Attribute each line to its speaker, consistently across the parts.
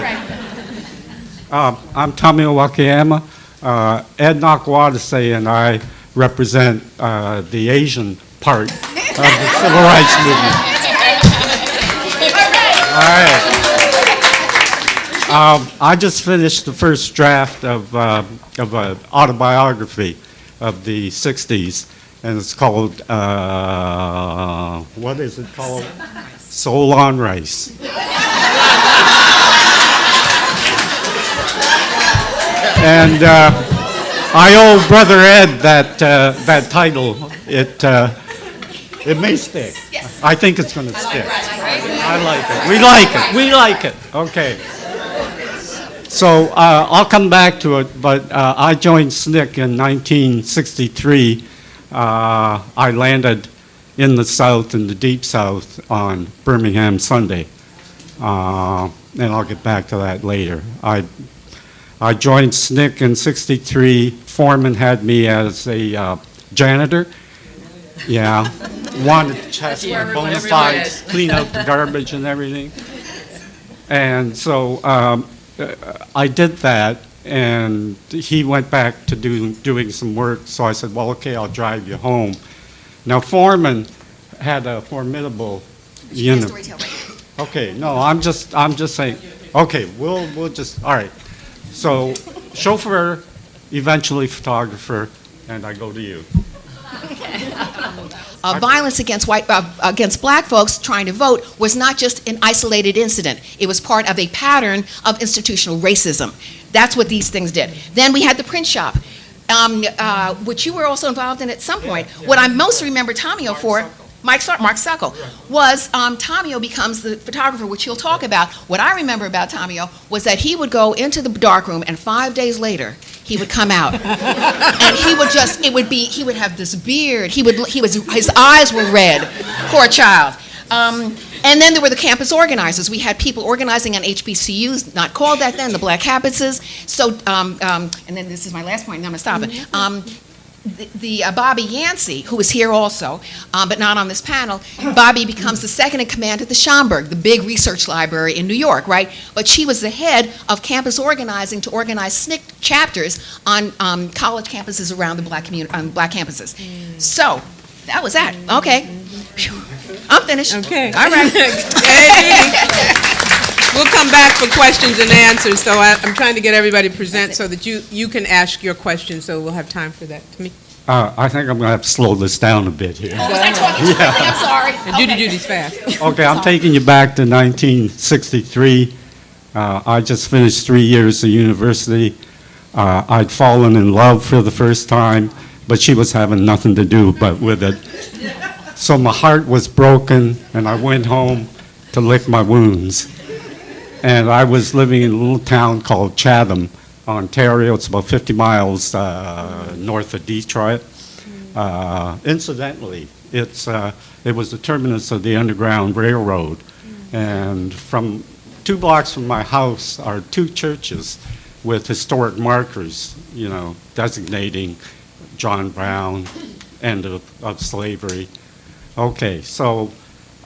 Speaker 1: good. I'm Tamio Wakayama. Ed Nakwadase and I represent the Asian part of the civil rights movement. All right. I just finished the first draft of an autobiography of the 60s, and it's called, what is it called? Soul on Rice. And I owe Brother Ed that title. It may stick.
Speaker 2: Yes.
Speaker 1: I think it's going to stick. I like it. We like it. We like it. Okay. So I'll come back to it, but I joined SNCC in 1963. I landed in the South, in the Deep South, on Birmingham Sunday. And I'll get back to that later. I joined SNCC in '63. Foreman had me as a janitor. Yeah, wanted to test my bona fides, clean out the garbage and everything. And so I did that, and he went back to doing some work. So I said, well, okay, I'll drive you home. Now, Foreman had a formidable unit. Okay, no, I'm just saying. Okay, we'll just, all right. So, chauffeur, eventually photographer, and I go to you.
Speaker 2: Violence against black folks trying to vote was not just an isolated incident. It was part of a pattern of institutional racism. That's what these things did. Then we had the print shop, which you were also involved in at some point. Yeah. What I most remember Tamio for, Mark Suckle, was Tamio becomes the photographer, which he'll talk about. What I remember about Tamio was that he would go into the darkroom, and 5 days later, he would come out, and he would have this beard. His eyes were red. Poor child. And then there were the campus organizers. We had people organizing on HBCUs, not called that then, the Black Campuses. So, and then this is my last point, and I'm going to stop it. Bobby Yancey, who is here also, but not on this panel, Bobby becomes the second in command at the Schomburg, the big research library in New York, right? But she was the head of campus organizing to organize SNCC chapters on college campuses around the black campuses. So, that was that. Okay. I'm finished.
Speaker 3: Okay.
Speaker 2: All right.
Speaker 3: We'll come back for questions and answers, so I'm trying to get everybody to present so that you can ask your questions, so we'll have time for that. To me.
Speaker 1: I think I'm going to have to slow this down a bit here.
Speaker 2: Oh, was I talking too quickly? I'm sorry.
Speaker 3: And Judy's fast.
Speaker 1: Okay, I'm taking you back to 1963. I just finished 3 years of university. I'd fallen in love for the first time, but she was having nothing to do but with it. So my heart was broken, and I went home to lick my wounds. And I was living in a little town called Chatham, Ontario. It's about 50 miles north of Detroit. Incidentally, it was the terminus of the Underground Railroad. And from 2 blocks from my house are 2 churches with historic markers, designating John Brown, end of slavery. Okay, so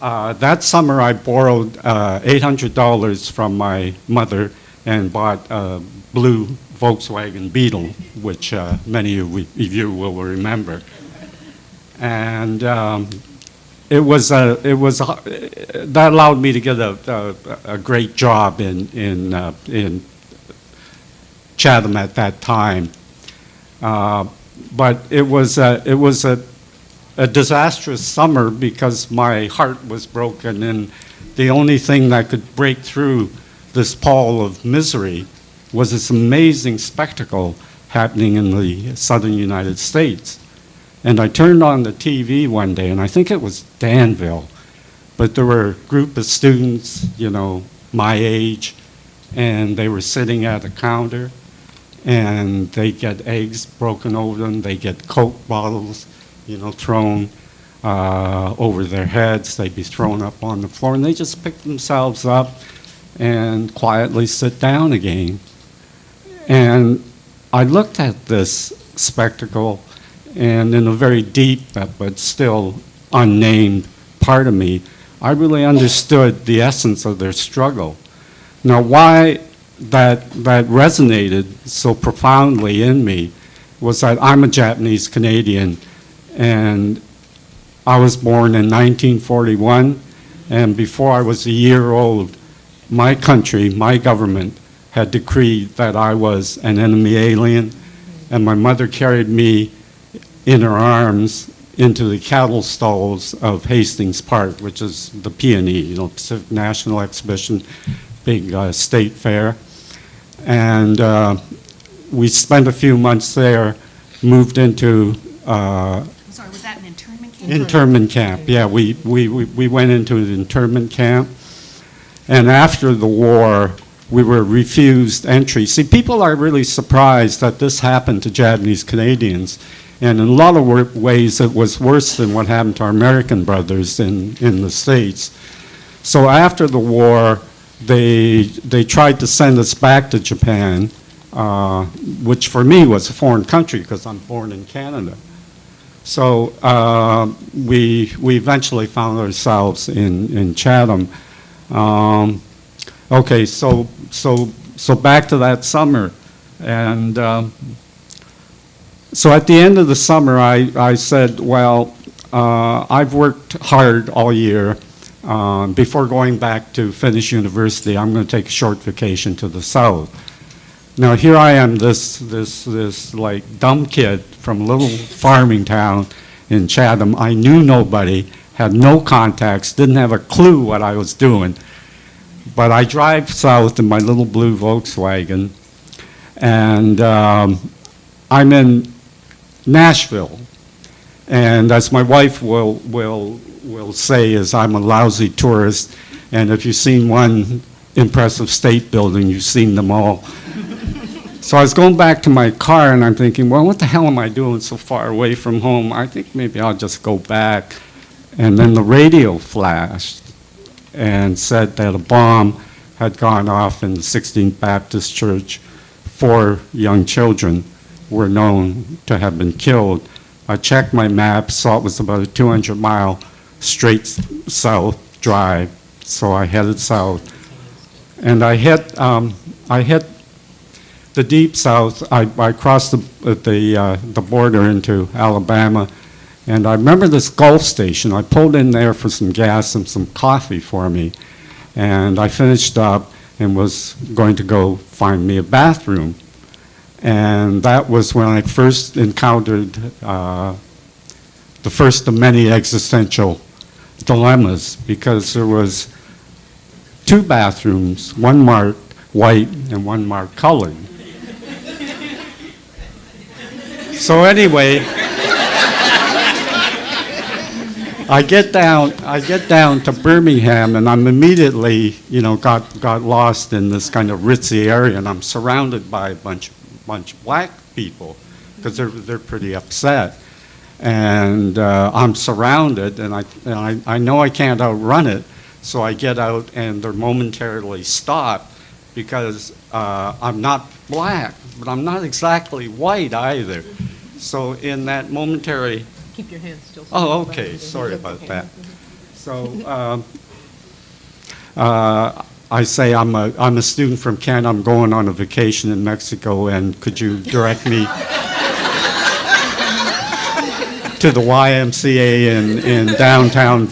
Speaker 1: that summer I borrowed $800 from my mother and bought a blue Volkswagen Beetle, which many of you will remember. And that allowed me to get a great job in Chatham at that time. But it was a disastrous summer because my heart was broken, and the only thing that could break through this pall of misery was this amazing spectacle happening in the southern United States. And I turned on the TV one day, and I think it was Danville, but there were a group of students, my age, and they were sitting at a counter, and they get eggs broken over them, they get Coke bottles, thrown over their heads. They'd be thrown up on the floor, and they just pick themselves up and quietly sit down again. And I looked at this spectacle, and in a very deep but still unnamed part of me, I really understood the essence of their struggle. Now, why that resonated so profoundly in me was that I'm a Japanese Canadian, and I was born in 1941, and before I was a year old, my country, my government, had decreed that I was an enemy alien, and my mother carried me in her arms into the cattle stalls of Hastings Park, which is the PNE, Pacific National Exhibition, big state fair. And we spent a few months there, moved into
Speaker 2: I'm sorry, was that an internment camp?
Speaker 1: internment camp. Yeah, we went into an internment camp. And after the war, we were refused entry. See, people are really surprised that this happened to Japanese Canadians. And in a lot of ways, it was worse than what happened to our American brothers in the States. So after the war, they tried to send us back to Japan, which for me was a foreign country because I'm born in Canada. So we eventually found ourselves in Chatham. Okay, so back to that summer, and so at the end of the summer, I said, well, I've worked hard all year. Before going back to finish university, I'm going to take a short vacation to the south. Now here I am, this like dumb kid from a little farming town in Chatham. I knew nobody, had no contacts, didn't have a clue what I was doing. But I drive south in my little blue Volkswagen, and I'm in Nashville. And as my wife will say, is I'm a lousy tourist, and if you've seen one impressive state building, you've seen them all. So I was going back to my car, and I'm thinking, well, what the hell am I doing so far away from home? I think maybe I'll just go back. And then the radio flashed and said that a bomb had gone off in the 16th Baptist Church. 4 young children were known to have been killed. I checked my map, saw it was about a 200-mile straight south drive, so I headed south. And I hit the deep south. I crossed the border into Alabama, and I remember this Gulf station. I pulled in there for some gas and some coffee for me, and I finished up and was going to go find me a bathroom. And that was when I first encountered the first of many existential dilemmas, because there was 2 bathrooms, one marked white and one marked colored. So anyway, I get down to Birmingham, and I'm immediately, got lost in this kind of ritzy area, and I'm surrounded by a bunch of black people because they're pretty upset, and I'm surrounded, and I know I can't outrun it, so I get out, and they're momentarily stopped because I'm not black, but I'm not exactly white either. So in that momentary...
Speaker 3: Keep your hands still.
Speaker 1: Oh, okay, sorry about that. So I say, I'm a student from Canada, I'm going on a vacation in Mexico, and could you direct me to the YMCA in downtown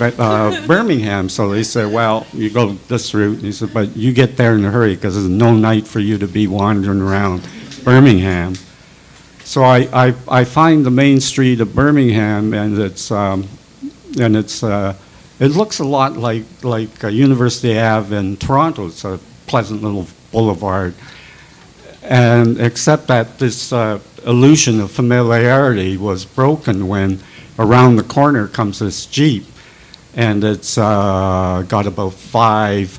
Speaker 1: Birmingham? So they said, well, you go this route. And he said, but you get there in a hurry because there's no night for you to be wandering around Birmingham. So I find the main street of Birmingham, and it looks a lot like University Ave in Toronto. It's a pleasant little boulevard, and except that this illusion of familiarity was broken when around the corner comes this Jeep, and it's got about 5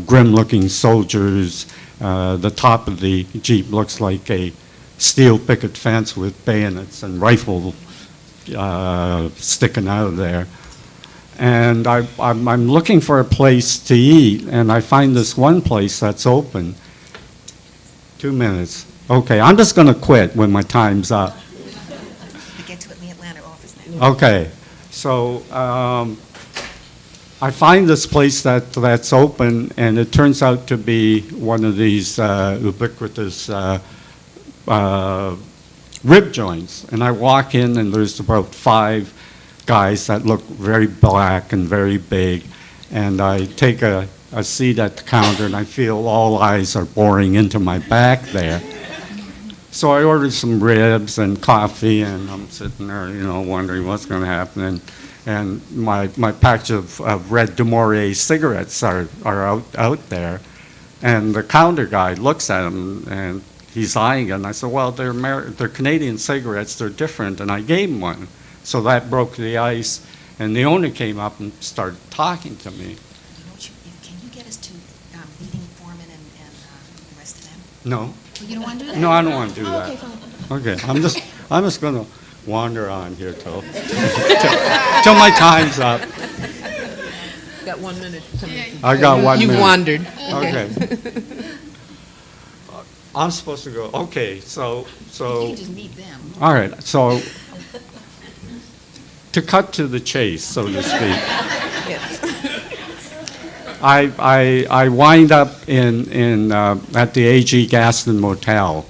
Speaker 1: grim-looking soldiers. The top of the Jeep looks like a steel picket fence with bayonets and rifles sticking out of there. And I'm looking for a place to eat, and I find this one place that's open. 2 minutes. Okay, I'm just going to quit when my time's up.
Speaker 2: I get to it in the Atlanta office now.
Speaker 1: Okay, so I find this place that's open, and it turns out to be one of these ubiquitous rib joints. And I walk in, and there's about 5 guys that look very black and very big. And I take a seat at the counter, and I feel all eyes are boring into my back there. So I ordered some ribs and coffee, and I'm sitting there, wondering what's going to happen. And my package of Red Demore cigarettes are out there. And the counter guy looks at them, and he's eyeing it. And I said, well, they're Canadian cigarettes. They're different. And I gave him one. So that broke the ice. And the owner came up and started talking to me.
Speaker 2: Can you get us to meeting Foreman and the rest of them?
Speaker 1: No.
Speaker 2: You don't want to do that?
Speaker 1: No, I don't want to do
Speaker 2: Oh,
Speaker 1: that.
Speaker 2: okay, fine.
Speaker 1: Okay, I'm just going to wander on here till my time's up.
Speaker 3: Got 1 minute.
Speaker 1: I got 1 minute.
Speaker 3: You've wandered.
Speaker 1: Okay. I'm supposed to go. Okay, so
Speaker 2: You can just meet them.
Speaker 1: all right. So to cut to the chase, so to speak.
Speaker 3: Yes.
Speaker 1: I wind up at the A.G. Gaston Motel,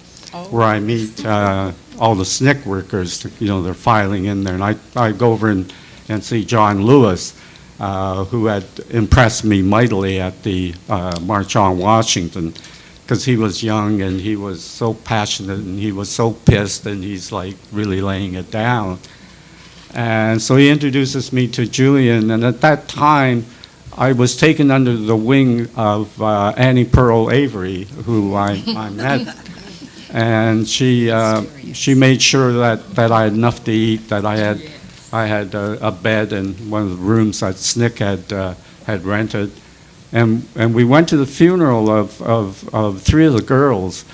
Speaker 1: where I meet all the SNCC workers. They're filing in there, and I go over and see John Lewis, who had impressed me mightily at the March on Washington, because he was young and he was so passionate and he was so pissed and he's like really laying it down. And so he introduces me to Julian, and at that time, I was taken under the wing of Annie Pearl Avery, who I met, and she made sure that I had enough to eat, that I had a bed in one of the rooms that SNCC had rented, and we went to the funeral of 3 of the girls,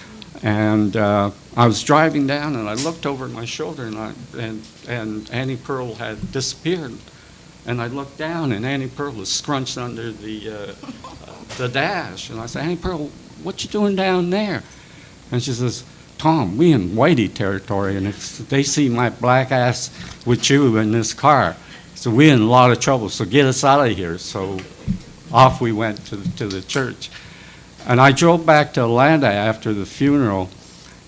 Speaker 1: and I was driving down and I looked over my shoulder and Annie Pearl had disappeared. And I looked down, and Annie Pearl was scrunched under the dash. And I said, Annie Pearl, what you doing down there? And she says, Tom, we in Whitey territory, and if they see my black ass with you in this car, so we're in a lot of trouble, so get us out of here. So off we went to the church. And I drove back to Atlanta after the funeral,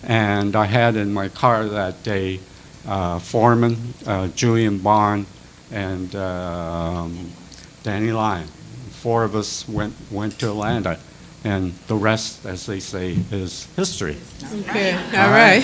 Speaker 1: and I had in my car that day Foreman, Julian Bond, and Danny Lyon. 4 of us went to Atlanta, and the rest, as they say, is history.
Speaker 3: Okay, all right.